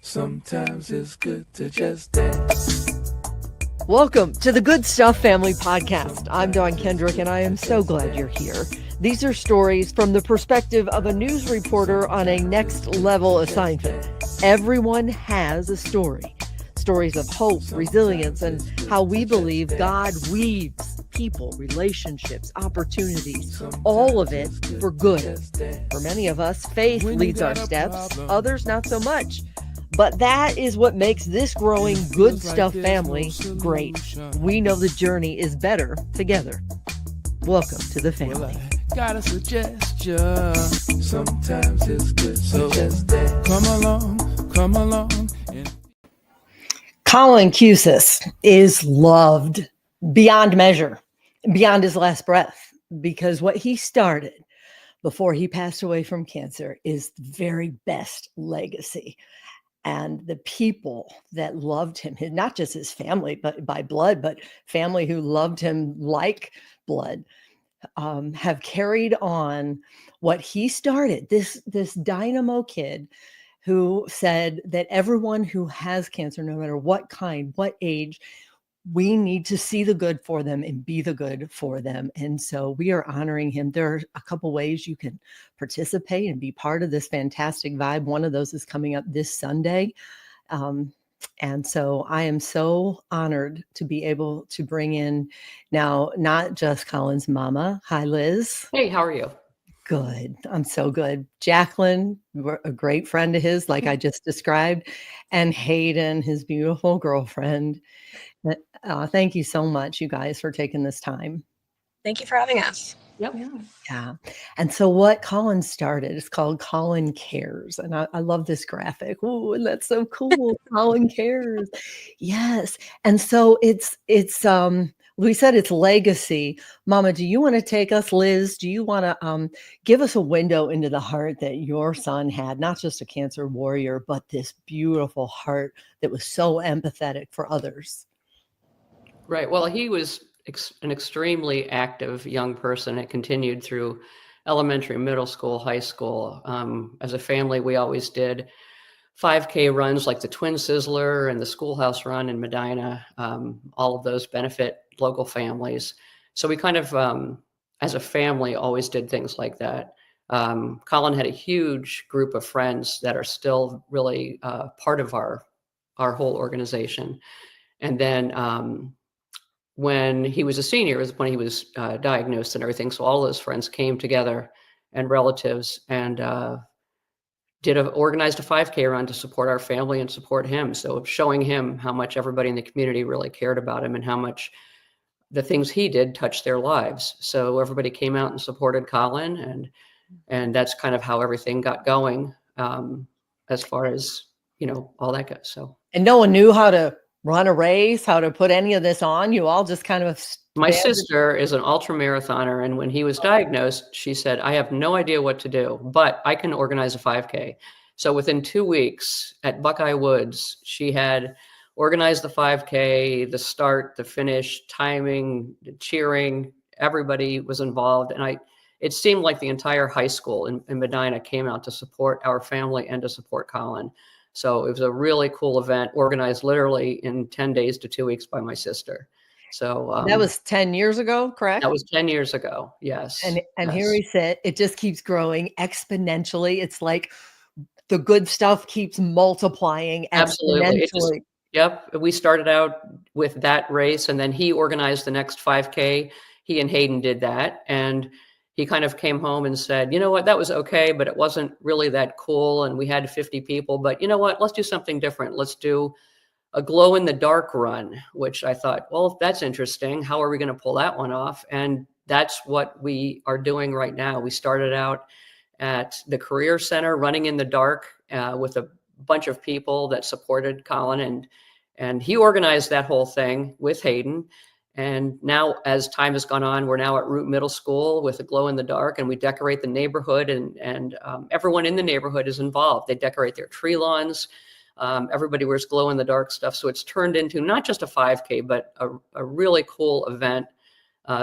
Sometimes it's good to just dance. Welcome to the Good Stuff Family Podcast. I'm Dawn Kendrick, and I am so glad you're here. These are stories from the perspective of a news reporter on a next-level assignment. Everyone has a story. Stories of hope, resilience, and how we believe God weaves people, relationships, opportunities, all of it for good. For many of us, faith leads our steps, others not so much. But that is what makes this growing Good Stuff family great. We know the journey is better together. Welcome to the family. Got a suggestion. Sometimes it's good to just dance. Come along. Collin Kiousis is loved beyond measure, beyond his last breath, because what he started before he passed away from cancer is the very best legacy. And the people that loved him, not just his family, but by blood, but family who loved him like blood, have carried on what he started. This dynamo kid who said that everyone who has cancer, no matter what kind, what age, we need to see the good for them and be the good for them. And so we are honoring him. There are a couple ways you can participate and be part of this fantastic vibe. One of those is coming up this Sunday. And so I am so honored to be able to bring in now, not just Collin's mama. Hi, Liz. Hey, how are you? Good. I'm so good. Jacqueline, a great friend of his, like I just described, and Hayden, his beautiful girlfriend. Thank you so much, you guys, for taking this time. Thank you for having us. Yep. Yeah. And so what Collin started is called Collin Cares. And I love this graphic. Oh, and that's so cool. Collin Cares. Yes. And so it's we said it's legacy. Mama, do you want to take us, Liz? Do you want to give us a window into the heart that your son had, not just a cancer warrior, but this beautiful heart that was so empathetic for others? Right. Well, he was an extremely active young person. It continued through elementary, middle school, high school. As a family, we always did 5K runs like the Twin Sizzler and the Schoolhouse Run in Medina. All of those benefit local families. So we kind of, as a family, always did things like that. Collin had a huge group of friends that are still really part of our whole organization. And then when he was a senior was when he was diagnosed and everything. So all those friends came together and relatives and organized a 5K run to support our family and support him. So showing him how much everybody in the community really cared about him and how much the things he did touched their lives. So everybody came out and supported Collin, and that's kind of how everything got going as far as, all that goes. So. And no one knew how to run a race, how to put any of this on? You all just kind of... My sister is an ultra marathoner, and when he was diagnosed, she said, I have no idea what to do, but I can organize a 5K. So within 2 weeks at Buckeye Woods, she had organized the 5K, the start, the finish, timing, the cheering, everybody was involved. And it seemed like the entire high school in Medina came out to support our family and to support Collin. So it was a really cool event organized literally in 10 days to 2 weeks by my sister. So that was 10 years ago, correct? That was 10 years ago. Yes. And yes. Here he said, it just keeps growing exponentially. It's like the good stuff keeps multiplying exponentially. Absolutely. Yep. We started out with that race, and then he organized the next 5K. He and Hayden did that. And he kind of came home and said, you know what, that was okay, but it wasn't really that cool. And we had 50 people, but you know what, let's do something different. Let's do a glow in the dark run, which I thought, well, that's interesting. How are we going to pull that one off? And that's what we are doing right now. We started out at the Career Center running in the dark with a bunch of people that supported Collin, and he organized that whole thing with Hayden. And now, as time has gone on, we're now at Root Middle School with a glow in the dark, and we decorate the neighborhood, and everyone in the neighborhood is involved. They decorate their tree lawns. Everybody wears glow in the dark stuff. So it's turned into not just a 5K, but a really cool event,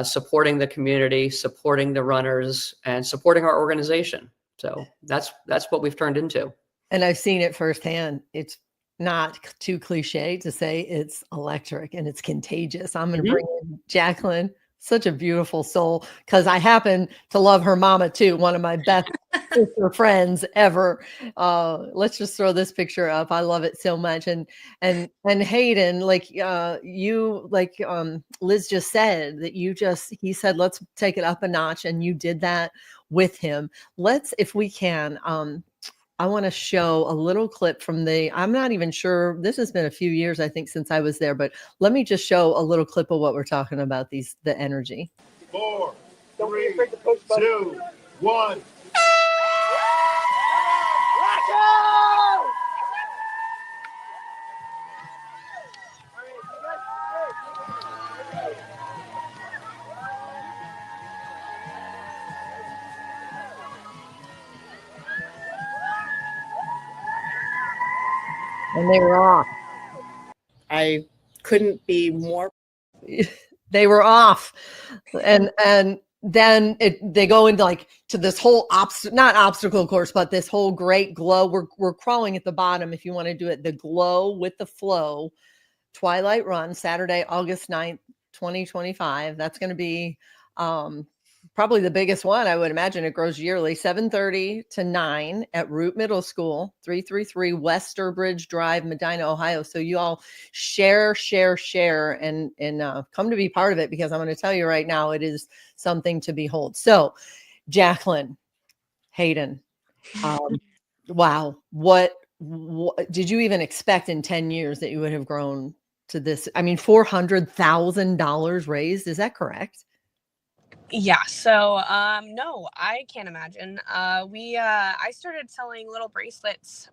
supporting the community, supporting the runners, and supporting our organization. So that's what we've turned into. And I've seen it firsthand. It's not too cliche to say it's electric and it's contagious. I'm going to Mhm. bring in Jacqueline, such a beautiful soul, because I happen to love her mama too, one of my best sister friends ever. Let's just throw this picture up. I love it so much. And Hayden, like you, like Liz just said, that he said, let's take it up a notch, and you did that with him. Let's, if we can, I want to show a little clip from I'm not even sure, this has been a few years, I think, since I was there, but let me just show a little clip of what we're talking about, the energy. 4, 3, 2, 1. And they were off. I couldn't be more. They were off. And then they go into to this whole not obstacle course, but this whole great glow. We're crawling at the bottom if you want to do it. The Glow with the Flow Twilight Run, Saturday, August 9th, 2025. That's going to be probably the biggest one, I would imagine. It grows yearly, 7:30 to 9 at Root Middle School, 333 West Sturbridge Drive, Medina, Ohio. So you all share, and come to be part of it, because I'm going to tell you right now, it is something to behold. So, Jacqueline, Hayden, wow, what did you even expect in 10 years that you would have grown to this? I mean, $400,000 raised. Is that correct? Yeah. So, no, I can't imagine. I started selling little bracelets,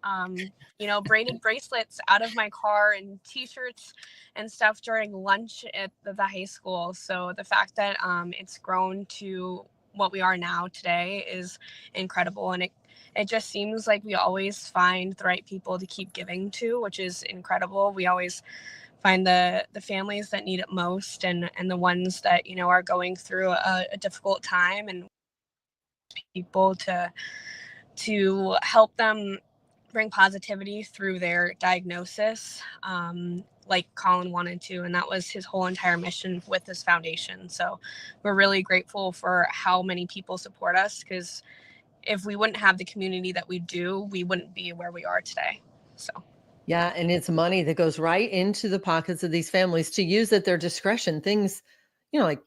braided bracelets out of my car, and t-shirts and stuff during lunch at the high school. So the fact that, it's grown to what we are now today is incredible. And it just seems like we always find the right people to keep giving to, which is incredible. We always find the families that need it most, and the ones that are going through a difficult time, and people to help them bring positivity through their diagnosis, like Collin wanted to, and that was his whole entire mission with this foundation. So we're really grateful for how many people support us, because if we wouldn't have the community that we do, we wouldn't be where we are today. So yeah, and it's money that goes right into the pockets of these families to use at their discretion. Things, like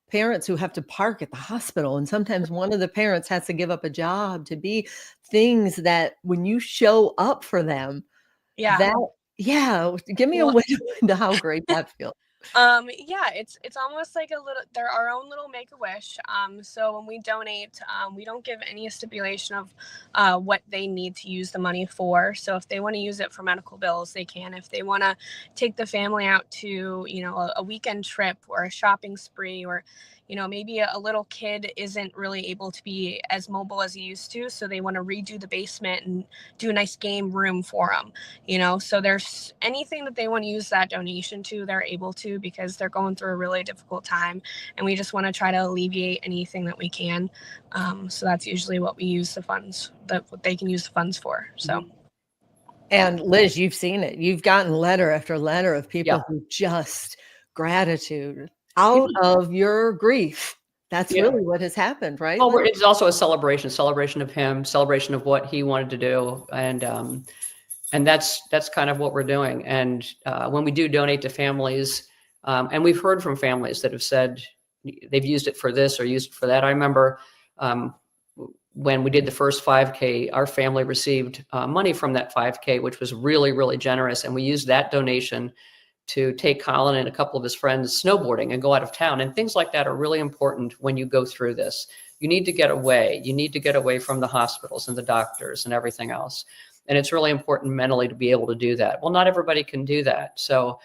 parents who have to park at the hospital, and sometimes one of the parents has to give up a job to be things that when you show up for them, yeah. Give me a window into how great that feels. Yeah, it's almost like they're our own little Make-A-Wish. So when we donate, we don't give any stipulation of what they need to use the money for. So if they want to use it for medical bills, they can. If they want to take the family out to, a weekend trip or a shopping spree, or, maybe a little kid isn't really able to be as mobile as he used to, so they want to redo the basement and do a nice game room for them, so there's anything that they want to use that donation to, they're able to, because they're going through a really difficult time, and we just want to try to alleviate anything that we can. So that's usually what we use the funds, what they can use the funds for. So. And Liz, you've seen it. You've gotten letter after letter of people who just gratitude out of your grief. That's really what has happened, right? Well, it's also a celebration of him, celebration of what he wanted to do. And that's kind of what we're doing. And when we do donate to families, and we've heard from families that have said they've used it for this or used it for that. I remember when we did the first 5K, our family received money from that 5K, which was really, really generous. And we used that donation to take Collin and a couple of his friends snowboarding and go out of town. And things like that are really important when you go through this. You need to get away. You need to get away from the hospitals and the doctors and everything else. And it's really important mentally to be able to do that. Well, not everybody can do that. So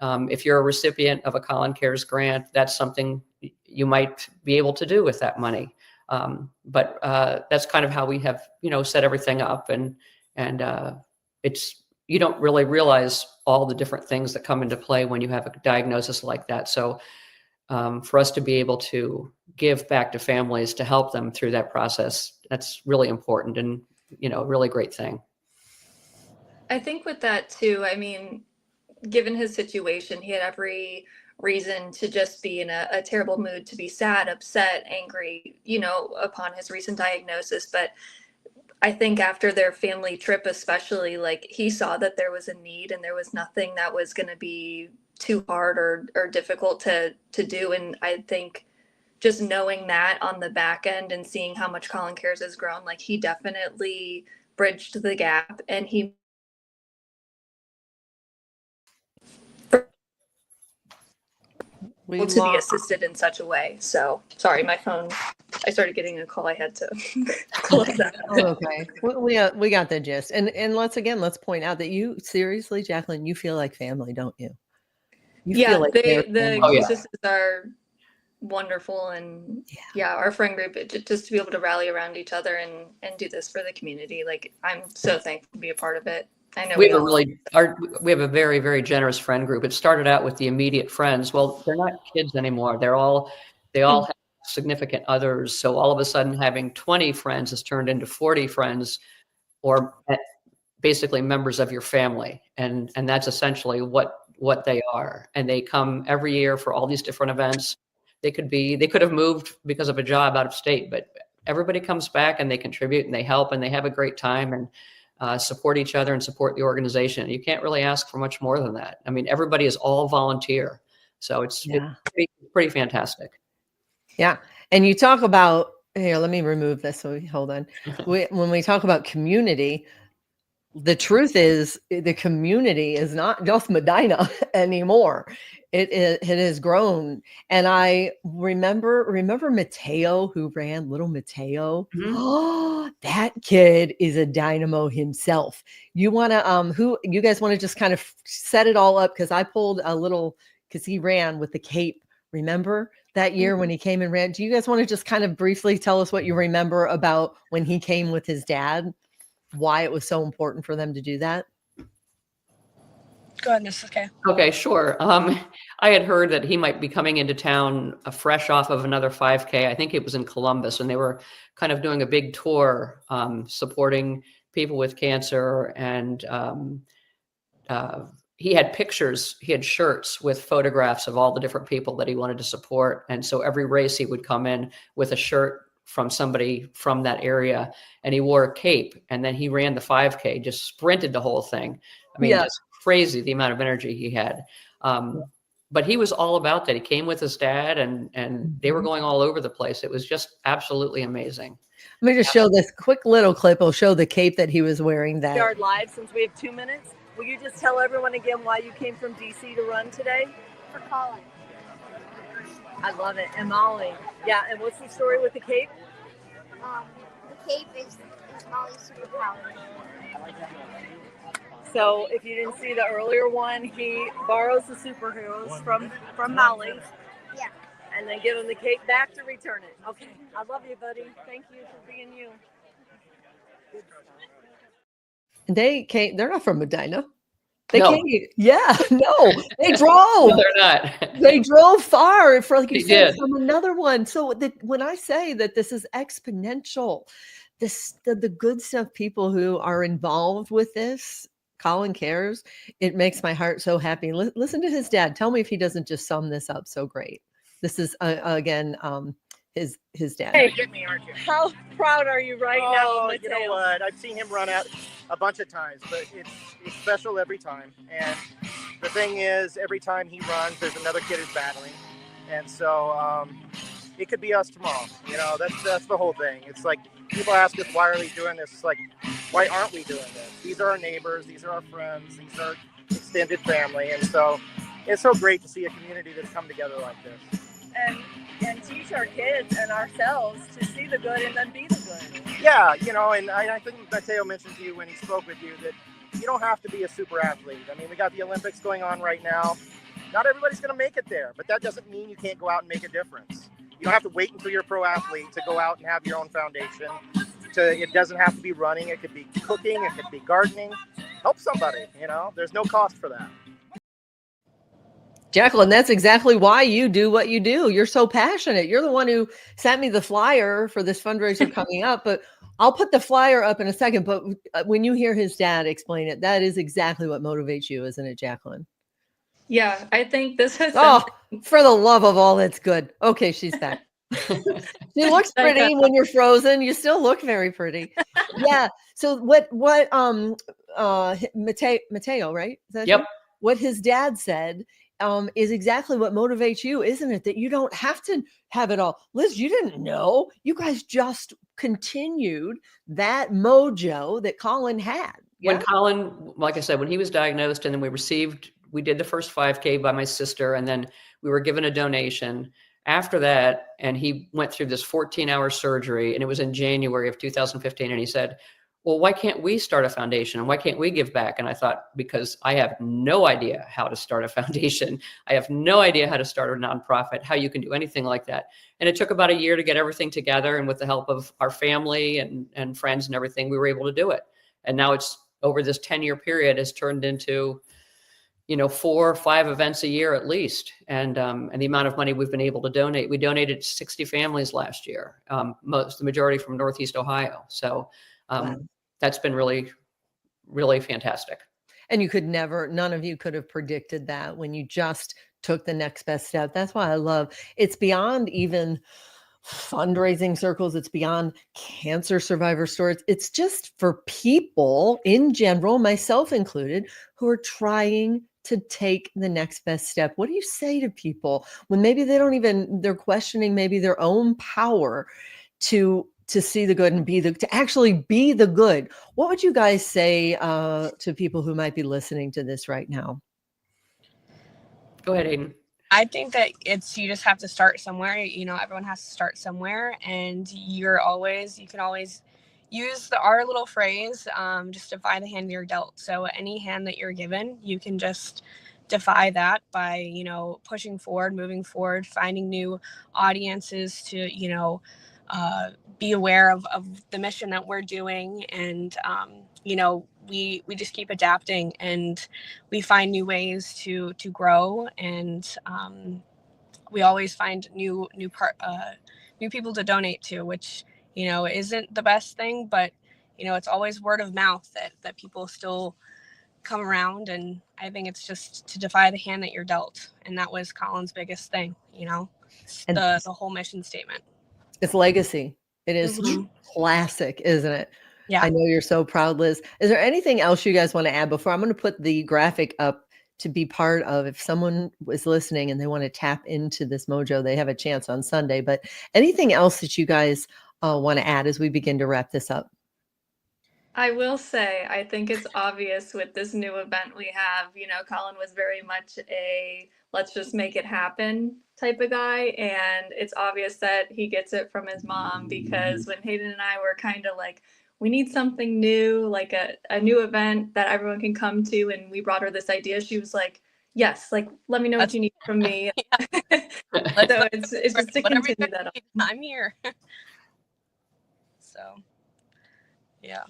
if you're a recipient of a Collin Cares grant, that's something you might be able to do with that money. But that's kind of how we have, set everything up. And you don't really realize all the different things that come into play when you have a diagnosis like that. So for us to be able to give back to families to help them through that process, that's really important and, a really great thing. I think with that too, I mean, given his situation, he had every reason to just be in a terrible mood, to be sad, upset, angry, upon his recent diagnosis. But I think after their family trip, especially, like he saw that there was a need and there was nothing that was going to be too hard or difficult to do. And I think just knowing that on the back end and seeing how much Collin Cares has grown, like he definitely bridged the gap and he able to be assisted in such a way. So sorry, my phone, I started getting a call. I had to close that. Oh, okay. We got the gist. And let's point out that you seriously, Jacqueline, you feel like family, don't you? You Yeah, feel like they're the family. Kiousis are wonderful, and our friend group, just to be able to rally around each other and do this for the community, like I'm so thankful to be a part of it. I know we have a very, very generous friend group. It started out with the immediate friends. Well, they're not kids anymore. They all have significant others. So all of a sudden having 20 friends has turned into 40 friends, or basically members of your family. And that's essentially what they are. And they come every year for all these different events. They could have moved because of a job out of state, but everybody comes back and they contribute and they help and they have a great time and support each other and support the organization. You can't really ask for much more than that. I mean, everybody is all volunteer. So it's pretty fantastic. Yeah. And you talk about, here, let me remove this. So hold on. When we talk about community, the truth is the community is not just Medina anymore. It has grown. And I remember Mateo, who ran Little Mateo. Oh, that kid is a dynamo himself. You want to you guys want to just kind of set it all up, because I pulled a little, because he ran with the cape. Remember that year when he came and ran? Do you guys want to just kind of briefly tell us what you remember about when he came with his dad? Why it was so important for them to do that? Go ahead, Mrs. K. Okay, sure. I had heard that he might be coming into town fresh off of another 5K. I think it was in Columbus, and they were kind of doing a big tour supporting people with cancer. And he had pictures, he had shirts with photographs of all the different people that he wanted to support. And so every race he would come in with a shirt from somebody from that area, and he wore a cape, and then he ran the 5K, just sprinted the whole thing. I mean, just crazy the amount of energy he had. But he was all about that. He came with his dad, and they were going all over the place. It was just absolutely amazing. Let me just show this quick little clip. I'll show the cape that he was wearing. That Yard Live, since we have 2 minutes. Will you just tell everyone again why you came from DC to run today? For Collin. I love it. And Molly. Yeah, and what's the story with the cape? The cape is Molly's superpower. So if you didn't see the earlier one, he borrows the superheroes from Molly. Yeah. And then give him the cape back to return it. Okay. I love you, buddy. Thank you for being you. They're not from Medina. No. They drove. No, they're not. They drove far, for like you They said, did. from another one. So when I say that this is exponential, the good stuff, people who are involved with this, Collin Cares, it makes my heart so happy. Listen to his dad. Tell me if he doesn't just sum this up so great. This is again his dad. Hey, how proud are you right now, Mateo? You know what? I've seen him run out a bunch of times, but it's special every time. And the thing is, every time he runs, there's another kid who's battling. And so it could be us tomorrow. You know, that's the whole thing. It's like people ask us, why are we doing this? It's like, why aren't we doing this? These are our neighbors. These are our friends. These are extended family. And so it's so great to see a community that's come together like this. And teach our kids and ourselves to see the good and then be the good. Yeah, you know, and I think Mateo mentioned to you when he spoke with you that you don't have to be a super athlete. I mean, we got the Olympics going on right now. Not everybody's going to make it there, but that doesn't mean you can't go out and make a difference. You don't have to wait until you're a pro athlete to go out and have your own foundation. It doesn't have to be running. It could be cooking. It could be gardening. Help somebody, you know. There's no cost for that. Jacqueline, that's exactly why you do what you do. You're so passionate. You're the one who sent me the flyer for this fundraiser coming up, but I'll put the flyer up in a second. But when you hear his dad explain it, that is exactly what motivates you, isn't it, Jacqueline? Yeah, I think this is for the love of all that's good. Okay, she's back. She looks pretty when you're frozen. You still look very pretty. Yeah. So what Mateo, right? Yep. What his dad said is exactly what motivates you, isn't it? That you don't have to have it all. Liz, you didn't know. You guys just continued that mojo that Collin had. Yeah? When Collin, like I said, when he was diagnosed, and then we did the first 5K by my sister, and then we were given a donation after that. And he went through this 14-hour surgery, and it was in January of 2015. And he said, well, why can't we start a foundation? And why can't we give back? And I thought, because I have no idea how to start a foundation. I have no idea how to start a nonprofit, how you can do anything like that. And it took about a year to get everything together. And with the help of our family and friends and everything, we were able to do it. And now it's over this 10-year period has turned into, 4 or 5 events a year at least. And the amount of money we've been able to donate, we donated to 60 families last year, the majority from Northeast Ohio. So that's been really, really fantastic. And none of you could have predicted that when you just took the next best step. That's why I love, it's beyond even fundraising circles. It's beyond cancer survivor stories. It's just for people in general, myself included, who are trying to take the next best step. What do you say to people when maybe they're questioning maybe their own power to see the good and to actually be the good? What would you guys say to people who might be listening to this right now? Go ahead, Aiden. I think that you just have to start somewhere. Everyone has to start somewhere, and you can always use our little phrase, just defy the hand you're dealt. So any hand that you're given, you can just defy that by, pushing forward, moving forward, finding new audiences to, be aware of the mission that we're doing. And, we just keep adapting, and we find new ways to grow. And we always find new people to donate to, which, isn't the best thing, but, it's always word of mouth that people still come around. And I think it's just to defy the hand that you're dealt. And that was Collin's biggest thing, and the whole mission statement. It's legacy. It is classic, isn't it? Yeah. I know you're so proud, Liz. Is there anything else you guys want to add before I'm going to put the graphic up to be part of? If someone was listening and they want to tap into this mojo, they have a chance on Sunday. But anything else that you guys want to add as we begin to wrap this up? I will say, I think it's obvious with this new event we have, Collin was very much a let's just make it happen type of guy. And it's obvious that he gets it from his mom, because when Hayden and I were kind of like, we need something new, like a new event that everyone can come to. And we brought her this idea. She was like, yes, like, let me know what you need from me. So it's just to continue that up. I'm here. So, yeah.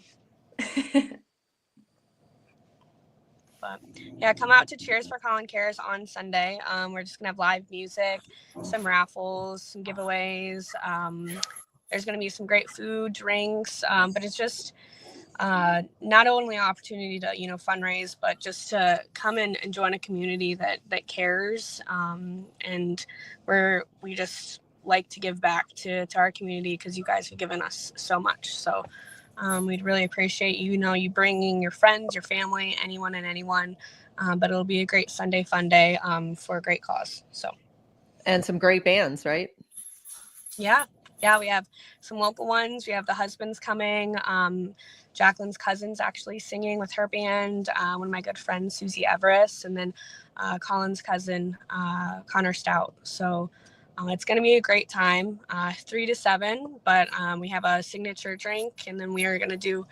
But yeah, come out to Cheers for Collin Cares on Sunday. We're just gonna have live music, some raffles, some giveaways. There's gonna be some great food, drinks, but it's just not only an opportunity to fundraise, but just to come and join a community that cares, and we just like to give back to our community, because you guys have given us so much. So we'd really appreciate you bringing your friends, your family, anyone and anyone. But it'll be a great Sunday fun day for a great cause. So, and some great bands, right? Yeah, we have some local ones. We have the Husbands coming. Jacqueline's cousin's actually singing with her band. One of my good friends, Susie Everest, and then Collin's cousin, Connor Stout. So it's going to be a great time, 3 to 7, but we have a signature drink, and then we are going to do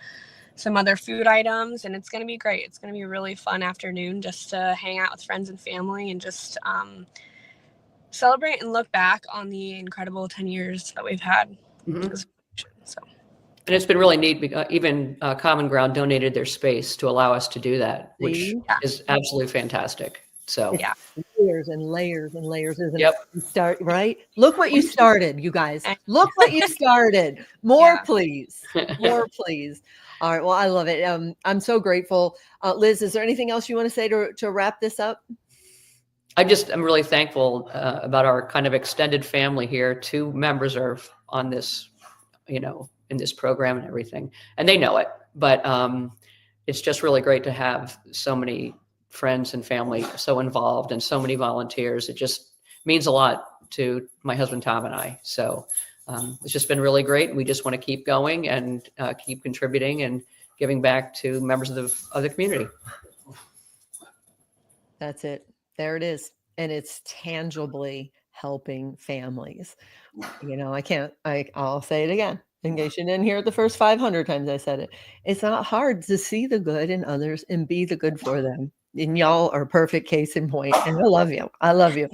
some other food items, and it's going to be great. It's going to be a really fun afternoon just to hang out with friends and family, and just celebrate and look back on the incredible 10 years that we've had. Mm-hmm. So. And it's been really neat, because even Common Ground donated their space to allow us to do that, which is absolutely fantastic. So Yeah. Layers and layers and layers, isn't Yep. it? You start right. Look what you started, you guys. Look what you started. More, Yeah. please. More, please. All right. Well, I love it. I'm so grateful. Liz, is there anything else you want to say to wrap this up? I'm really thankful about our kind of extended family here. 2 members are on this, in this program and everything, and they know it. But it's just really great to have so many friends and family so involved and so many volunteers. It just means a lot to my husband Tom and I. So it's just been really great. We just want to keep going and keep contributing and giving back to members of the community. That's it. There it is. And it's tangibly helping families. I'll say it again. In case you didn't hear it the first 500 times I said it. It's not hard to see the good in others and be the good for them. And y'all are a perfect case in point. And I love you. I love you.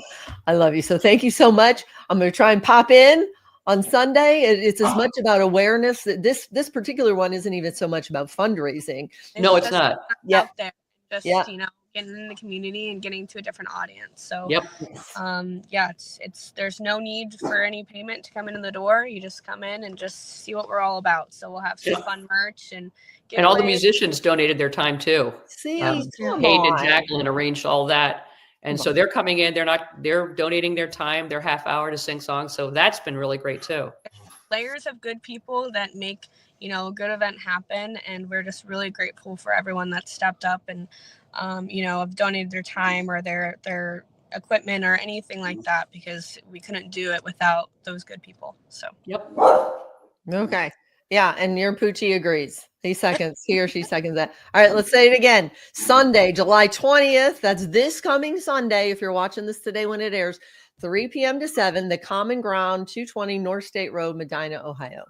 I love you. So thank you so much. I'm going to try and pop in on Sunday. It's as much about awareness that this particular one isn't even so much about fundraising. No, it's not. Yeah. Out there, just Yeah. Getting in the community and getting to a different audience. So Yep. it's there's no need for any payment to come in the door. You just come in and just see what we're all about. So we'll have some fun merch and all the giveaways. musicians donated their time too. See, Hayden come and on. Jacqueline arranged all that. And so they're coming in, they're donating their time, their half hour to sing songs. So that's been really great too. Layers of good people that make, a good event happen. And we're just really grateful for everyone that stepped up and, have donated their time or their equipment or anything like that, because we couldn't do it without those good people. So, Yep. Okay. Yeah. And your Poochie agrees. He or she seconds that. All right. Let's say it again. Sunday, July 20th. That's this coming Sunday. If you're watching this today when it airs, 3 p.m. to 7, the Common Ground, 220 North State Road, Medina, Ohio.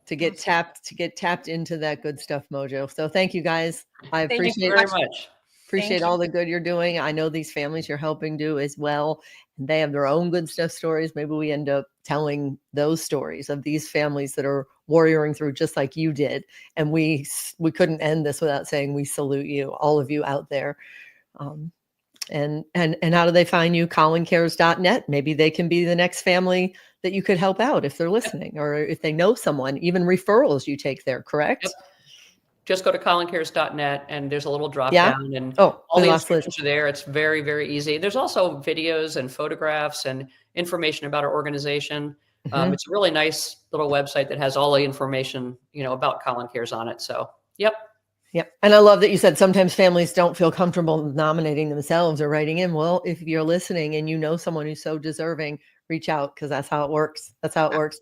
To get tapped into that good stuff mojo. So thank you guys. I appreciate you very much. Appreciate all the good you're doing. I know these families you're helping do as well. And they have their own good stuff stories. Maybe we end up telling those stories of these families that are warrioring through just like you did. And we couldn't end this without saying we salute you, all of you out there. And how do they find you? CollinCares.net. Maybe they can be the next family that you could help out if they're listening, or if they know someone, even referrals you take there, correct? Yep. Just go to CollinCares.net and there's a little drop Yeah? down and Oh, all we the lost Liz. instructions are there. It's very, very easy. There's also videos and photographs and information about our organization. It's a really nice little website that has all the information, about Collin Cares on it. So, yep. Yep. And I love that you said sometimes families don't feel comfortable nominating themselves or writing in. Well, if you're listening and you know someone who's so deserving, reach out, because that's how it works. That's how it works.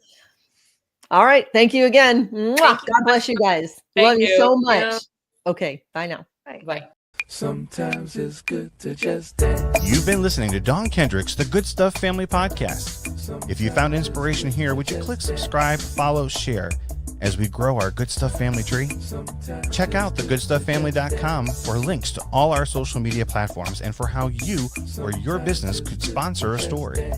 All right. Thank you again. Mwah. God bless you guys. Love you so much. Yeah. Okay. Bye now. Bye. Sometimes it's good to just dance. You've been listening to Don Kendrick's The Good Stuff Family Podcast. If you found inspiration here, would you click subscribe, follow, share as we grow our Good Stuff family tree? Check out thegoodstufffamily.com for links to all our social media platforms and for how you or your business could sponsor a story.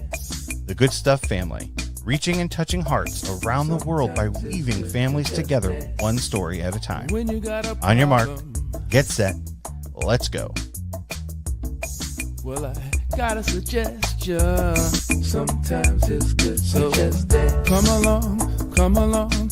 The Good Stuff Family, reaching and touching hearts around the world by weaving families together one story at a time. On your mark, get set, let's go. Well, I got a suggestion. Sometimes it's good to just dance. Come along